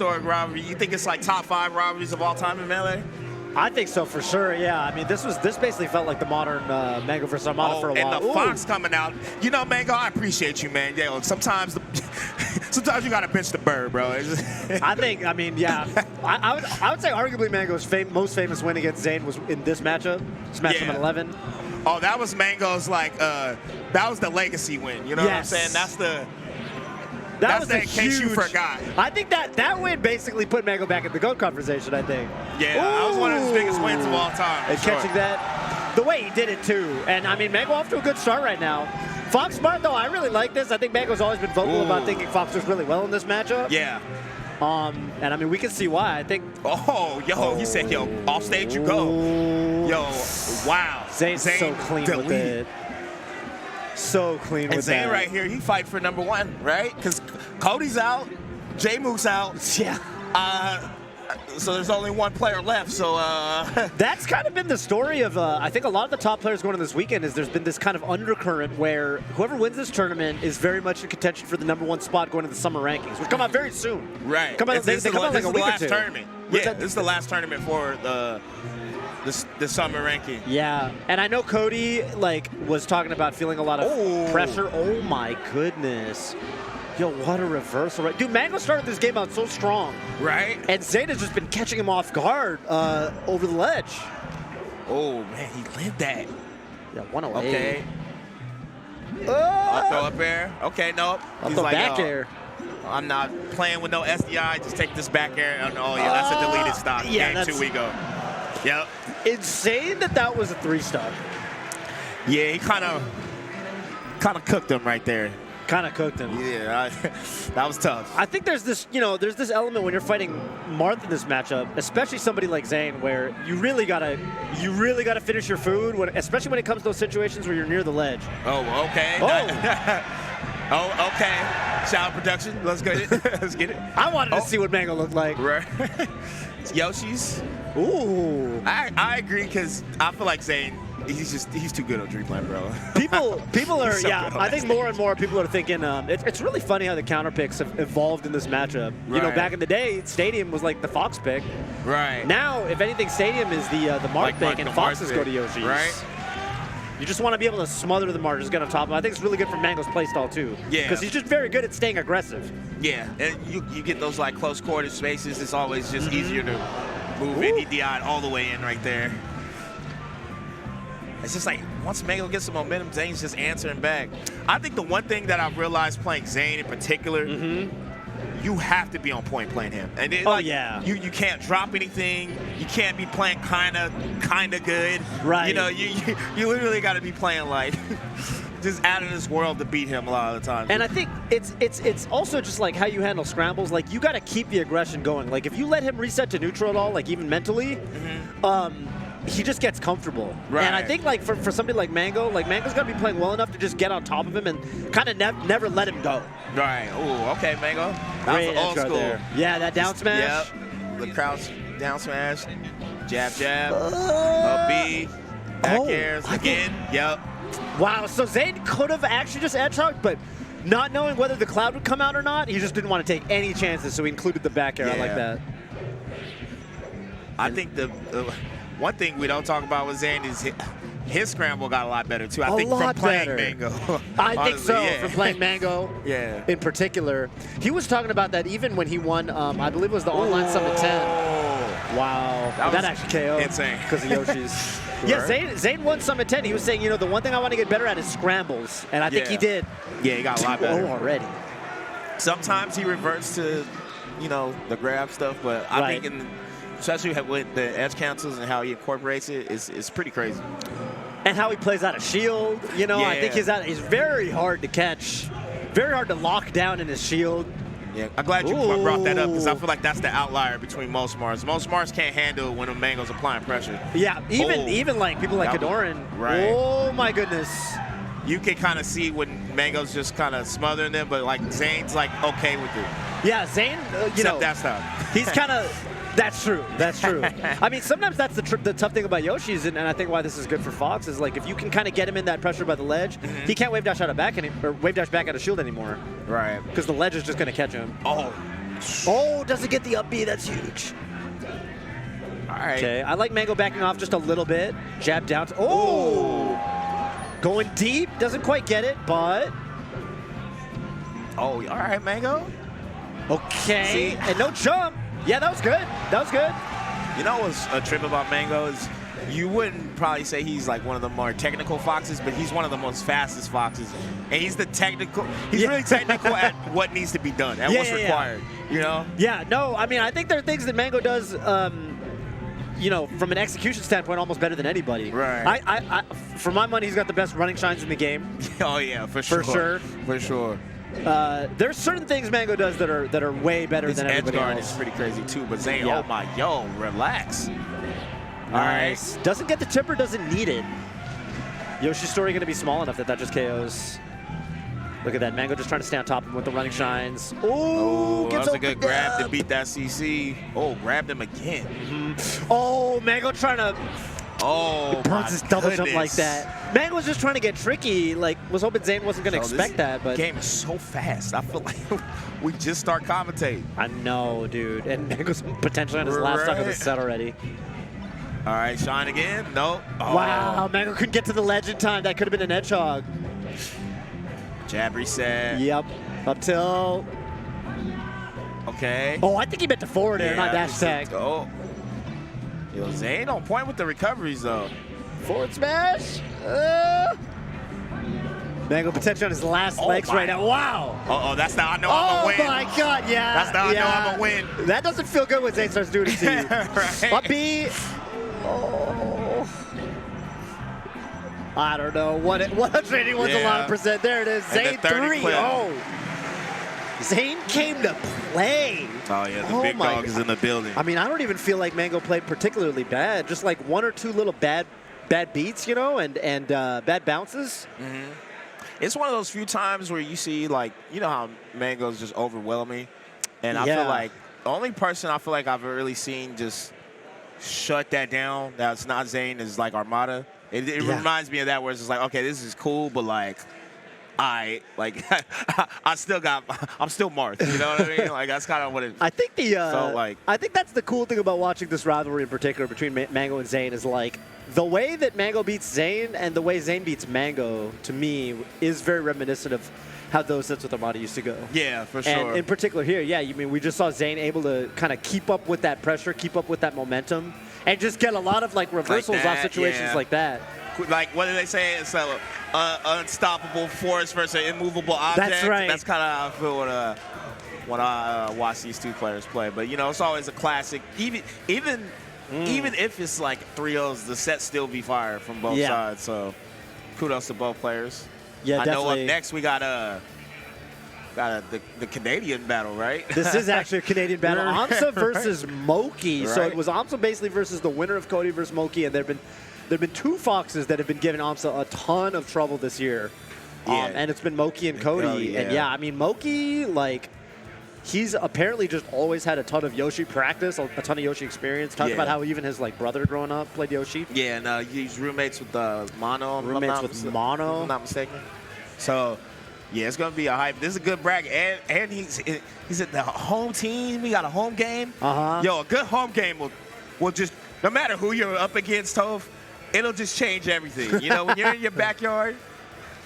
historic rivalry. You think it's like top 5 rivalries of all time in Melee? I think so for sure. Yeah, I mean this basically felt like the modern Mango versus Armada for a while. And the Fox coming out. You know, Mango, I appreciate you, man. Yeah, sometimes sometimes you gotta bench the bird, bro. I mean, yeah. I would say arguably Mango's most famous win against Zain was in this matchup, Smash Summit 11. Oh, that was Mango's like that was the legacy win. You know what I'm saying? That's the. That's the in case you forgot. I think that win basically put Mango back in the GOAT conversation, I think. Yeah, that was one of his biggest wins of all time. And catching that, the way he did it too. And I mean, Mango off to a good start right now. Fox Marth, though, I really like this. I think Mango's always been vocal about thinking Fox was really well in this matchup. Yeah. And I mean, we can see why. I think. He said, yo, off stage you go. Yo, wow. Zane's so clean with it. So clean with that. And Zain right here, he fight for #1, right? Because Cody's out, J-Mook's out. Yeah. So there's only one player left. So that's kind of been the story of I think a lot of the top players going to this weekend is there's been this kind of undercurrent where whoever wins this tournament is very much in contention for the #1 spot going to the summer rankings, which come out very soon. Right. They come out like a week or two. Tournament. Yeah, this is the last tournament for the summer ranking. Yeah, and I know Cody was talking about feeling a lot of pressure. Oh my goodness. Yo, what a reversal. Right? Dude, Mango started this game out so strong. Right. And Zain has just been catching him off guard over the ledge. Oh, man, he lived that. Yeah, 108. Okay. I'll throw up air. Okay, nope. I'll throw back air. I'm not playing with no SDI. Just take this back air. Oh, yeah, that's a deleted stock. Yeah, Game 2 we go. Yep. Insane that was a 3-stock. Yeah, he kind of cooked him right there. Kind of cooked him. Yeah, that was tough. I think there's this element when you're fighting Marth in this matchup, especially somebody like Zain, where you really gotta finish your food, especially when it comes to those situations where you're near the ledge. Oh, okay. Oh, okay. Shout production. Let's get it. Let's get it. I wanted to see what Mango looked like. Right. Yoshi's. Ooh. I agree because I feel like Zain. He's too good on Dreamland, bro. People are, I think more and more people are thinking, it's really funny how the counter picks have evolved in this matchup. Right. You know, back in the day, Stadium was like the Fox pick. Right. Now, if anything, Stadium is the Marth pick, and Foxes go to Yoshi's. Right. You just want to be able to smother the Marth, just get on top of him. I think it's really good for Mango's playstyle, too. Yeah. Because he's just very good at staying aggressive. Yeah, and you get those like close quarter spaces, it's always just easier to move in. He DI'd all the way in right there. It's just like, once Mango gets some momentum, Zain's just answering back. I think the one thing that I've realized playing Zain in particular, you have to be on point playing him. And then, you can't drop anything. You can't be playing kind of good. Right. You know, you literally got to be playing like just out of this world to beat him a lot of the time. And I think it's also just like how you handle scrambles. Like, you got to keep the aggression going. Like, if you let him reset to neutral at all, like even mentally, he just gets comfortable. Right. And I think like for somebody like Mango's got to be playing well enough to just get on top of him and kind of never let him go. Right. Oh, okay, Mango. That was old school. There. Yeah, that down smash. Yep. The crouch down smash. Jab, jab. Up B. Back airs again. Yep. Wow. So Zain could have actually just edge hogged, but not knowing whether the cloud would come out or not, he just didn't want to take any chances, so he included the back air. I like that. I think the one thing we don't talk about with Zain is his scramble got a lot better too. I think from playing Mango. I think so, from playing Mango in particular. He was talking about that even when he won, I believe it was the Online Summit 10. Wow. That actually KO'd. Insane. Because of Yoshi's. Yeah, Zain won Summit 10. He was saying, the one thing I want to get better at is scrambles. And I think he did. Yeah, he got a lot better. Already. Sometimes he reverts to, the grab stuff, but I think especially with the edge cancels and how he incorporates it, it's pretty crazy. And how he plays out of shield, I think he's very hard to catch, very hard to lock down in his shield. Yeah, I'm glad you brought that up because I feel like that's the outlier between most Marths. Most Marths can't handle when a Mango's applying pressure. Yeah, even like people like Kadoran. Right. Oh my goodness. You can kind of see when Mango's just kind of smothering them, but like Zain's like okay with it. Yeah, Zain, except that stuff. He's kind of. That's true. That's true. I mean, sometimes that's the tough thing about Yoshi's, and I think why this is good for Fox is like if you can kind of get him in that pressure by the ledge, he can't wave dash out of back or wave dash back out of shield anymore. Right. Because the ledge is just going to catch him. Oh, Oh, doesn't get the up B. That's huge. All right. Okay, I like Mango backing off just a little bit. Jab down. Oh! Going deep. Doesn't quite get it, but... Oh, all right, Mango. Okay. And no jump. Yeah, that was good. That was good. You know what's a trip about Mango is you wouldn't probably say he's like one of the more technical foxes, but he's one of the most fastest foxes. And he's he's really technical at what needs to be done, at what's required, you know? Yeah, no, I mean, I think there are things that Mango does, you know, from an execution standpoint, almost better than anybody. Right. For my money, he's got the best running shines in the game. Oh, yeah, for sure. For sure. There's certain things Mango does that are way better than everybody else. His edge guard is pretty crazy too, but Zain, oh my, relax. Nice. All right. Doesn't get the chipper, doesn't need it. Yoshi's story going to be small enough that just KOs. Look at that, Mango just trying to stay on top of him with the running shines. Oh, that was a good grab to beat that CC. Oh, grabbed him again. Oh, Mango trying to... Oh, burns his double jump like that. Mango was just trying to get tricky. Like, was hoping Zain wasn't going to expect that. But game is so fast. I feel like we just start commentating. I know, dude. And Mango's potentially on his last stock of the set already. All right, shine again. Nope. Oh. Wow, Mango couldn't get to the ledge in time. That could have been an edge hog. Jab reset. Yep. Up till. Okay. Oh, I think he meant to forward air, not dash attack. Oh. Yo, Zain on point with the recoveries, though. Forward smash. Mango potentially on his last legs right now. Wow. Uh-oh, that's how I know I'm going to win. Oh, my God, yeah. That's how I know I'm going to win. That doesn't feel good when Zain starts doing it to you. Right. Up B. Oh. I don't know. 181's a lot of percent. There it is. Zain 3. Oh. Zain came to play. Oh, yeah, the big dog is in the building. I mean, I don't even feel like Mango played particularly bad. Just like one or two little bad beats, you know, and bad bounces. Mm-hmm. It's one of those few times where you see, like, you know how Mango's just overwhelming. And I feel like the only person I feel like I've really seen just shut that down that's not Zain is, like, Armada. It reminds me of that where it's just like, okay, this is cool, but, like, I'm still Marth, you know what I mean? Like, that's kind of what it felt like. I think that's the cool thing about watching this rivalry in particular between Mango and Zain is, like, the way that Mango beats Zain and the way Zain beats Mango, to me, is very reminiscent of how those sets with Armada used to go. Yeah, for sure. And in particular here, you mean we just saw Zain able to kind of keep up with that pressure, keep up with that momentum, and just get a lot of, like, reversals off situations like that. Like, what do they say? It's an unstoppable force versus an immovable object. That's right. That's kind of how I feel when I watch these two players play. But, you know, it's always a classic. Even if it's like 3-0s, the set still be fire from both sides. So, kudos to both players. Yeah, definitely. I know up next we got the Canadian battle, right? This is actually a Canadian battle. AMSA versus Moki. So it was AMSA basically versus the winner of Cody versus Moki, and there have been two Foxes that have been giving AMSA a ton of trouble this year. And it's been Moki and Cody. And I mean, Moki, like, he's apparently just always had a ton of Yoshi practice, a ton of Yoshi experience. Talked about how even his, like, brother growing up played Yoshi. Yeah, and he's roommates with Mono. Roommates with Mono. If I'm not mistaken. So, yeah, it's going to be a hype. This is a good bracket. And he's at the home team. We got a home game. Yo, a good home game will just, no matter who you're up against, Toph, it'll just change everything. You know, when you're in your backyard,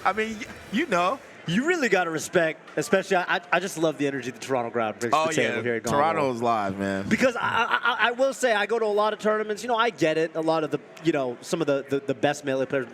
I mean, you know. You really got to respect, especially, I just love the energy the Toronto crowd brings to the table here at GOML. Toronto's live, man. Because I will say, I go to a lot of tournaments. You know, I get it. A lot of the, you know, some of the best melee players